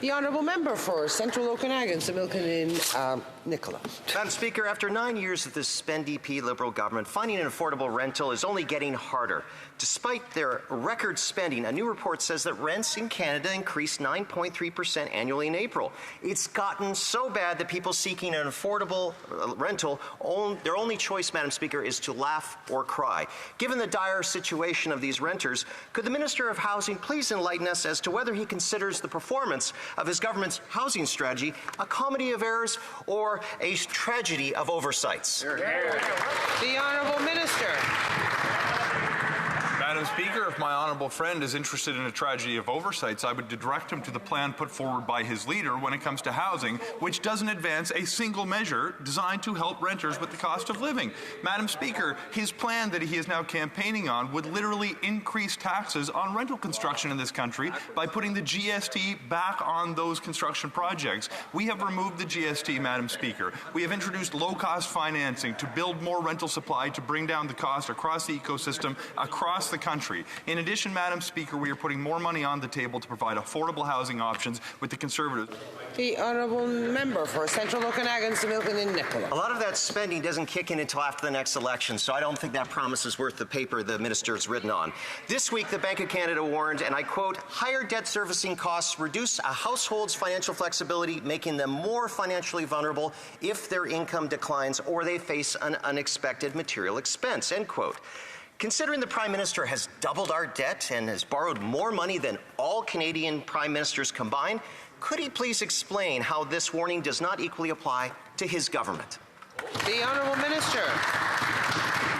The honourable member for Central Okanagan, Similkin in Nicola. Madam Speaker, after 9 years of this NDP Liberal government, finding an affordable rental is only getting harder. Despite their record spending, a new report says that rents in Canada increased 9.3% annually in April. It's gotten so bad that people seeking an affordable rental, their only choice, Madam Speaker, is to laugh or cry. Given the dire situation of these renters, could the Minister of Housing please enlighten us as to whether he considers the performance of his government's housing strategy a comedy of errors or a tragedy of oversights? The honourable minister. Madam Speaker, if my honourable friend is interested in a tragedy of oversights, I would direct him to the plan put forward by his leader when it comes to housing, which doesn't advance a single measure designed to help renters with the cost of living. Madam Speaker, his plan that he is now campaigning on would literally increase taxes on rental construction in this country by putting the GST back on those construction projects. We have removed the GST, Madam Speaker. We have introduced low-cost financing to build more rental supply to bring down the cost across the ecosystem, across the country. In addition, Madam Speaker, we are putting more money on the table to provide affordable housing options with the Conservatives. The honourable member for Central Okanagan, Similkin in Nicola. A lot of that spending doesn't kick in until after the next election, so I don't think that promise is worth the paper the minister is written on. This week, the Bank of Canada warned, and I quote, higher debt servicing costs reduce a household's financial flexibility, making them more financially vulnerable if their income declines or they face an unexpected material expense, end quote. Considering the Prime Minister has doubled our debt and has borrowed more money than all Canadian Prime Ministers combined, could he please explain how this warning does not equally apply to his government? The honourable minister.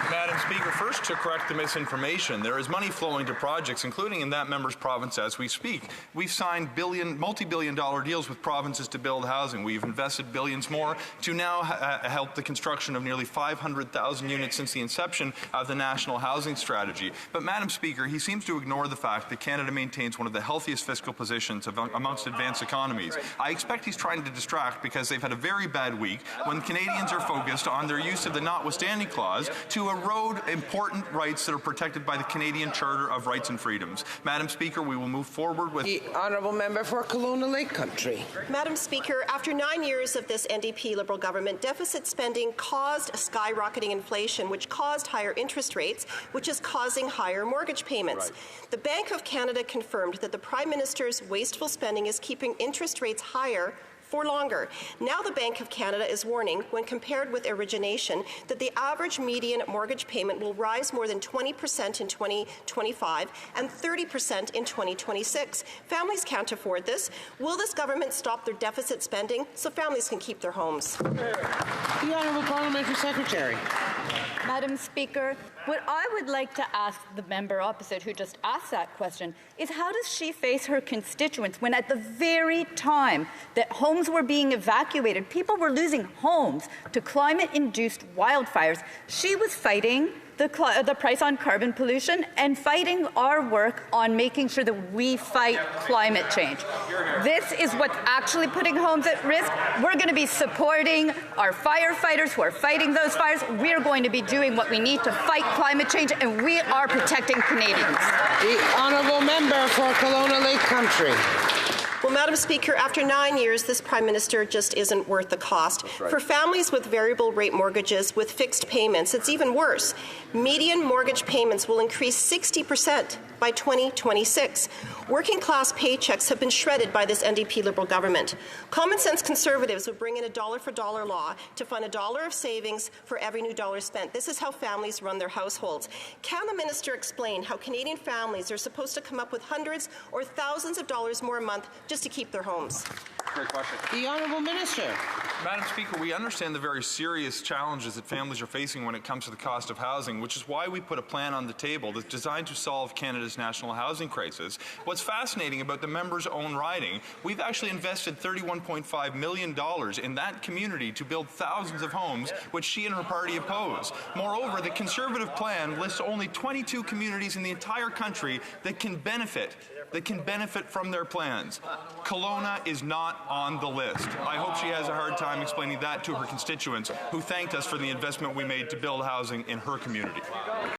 Madam Speaker, first to correct the misinformation, there is money flowing to projects, including in that member's province as we speak. We've signed multi-billion-dollar deals with provinces to build housing. We've invested billions more to now help the construction of nearly 500,000 units since the inception of the National Housing Strategy. But Madam Speaker, he seems to ignore the fact that Canada maintains one of the healthiest fiscal positions amongst advanced economies. I expect he's trying to distract because they've had a very bad week when Canadians are focused on their use of the notwithstanding clause to erode important rights that are protected by the Canadian Charter of Rights and Freedoms. Madam Speaker, we will move forward with... The honourable member for Kelowna Lake Country. Madam Speaker, after 9 years of this NDP Liberal government, deficit spending caused skyrocketing inflation, which caused higher interest rates, which is causing higher mortgage payments. Right. The Bank of Canada confirmed that the Prime Minister's wasteful spending is keeping interest rates higher for longer. Now the Bank of Canada is warning, when compared with origination, that the average median mortgage payment will rise more than 20% in 2025 and 30% in 2026. Families can't afford this. Will this government stop their deficit spending so families can keep their homes? The Honourable Parliamentary Secretary. Madam Speaker, what I would like to ask the member opposite who just asked that question is how does she face her constituents when at the very time that homes were being evacuated, people were losing homes to climate-induced wildfires, she was fighting the price on carbon pollution and fighting our work on making sure that we fight climate change. This is what's actually putting homes at risk. We're going to be supporting our firefighters who are fighting those fires. We're going to be doing what we need to fight climate change, and we are protecting Canadians. The honourable member for Kelowna Lake Country. Well, Madam Speaker, after 9 years, this Prime Minister just isn't worth the cost. Right. For families with variable rate mortgages with fixed payments, it's even worse. Median mortgage payments will increase 60% by 2026. Working class paychecks have been shredded by this NDP Liberal government. Common sense Conservatives would bring in a dollar-for-dollar law to fund $1 of savings for every new dollar spent. This is how families run their households. Can the minister explain how Canadian families are supposed to come up with hundreds or thousands of dollars more a month just to keep their homes? Great question. The honourable minister. Madam Speaker, we understand the very serious challenges that families are facing when it comes to the cost of housing, which is why we put a plan on the table that's designed to solve Canada's national housing crisis. What's fascinating about the member's own riding, we've actually invested $31.5 million in that community to build thousands of homes, which she and her party oppose. Moreover, the Conservative plan lists only 22 communities in the entire country that can benefit from their plans. Kelowna is not on the list. I hope she has a hard time explaining that to her constituents who thanked us for the investment we made to build housing in her community.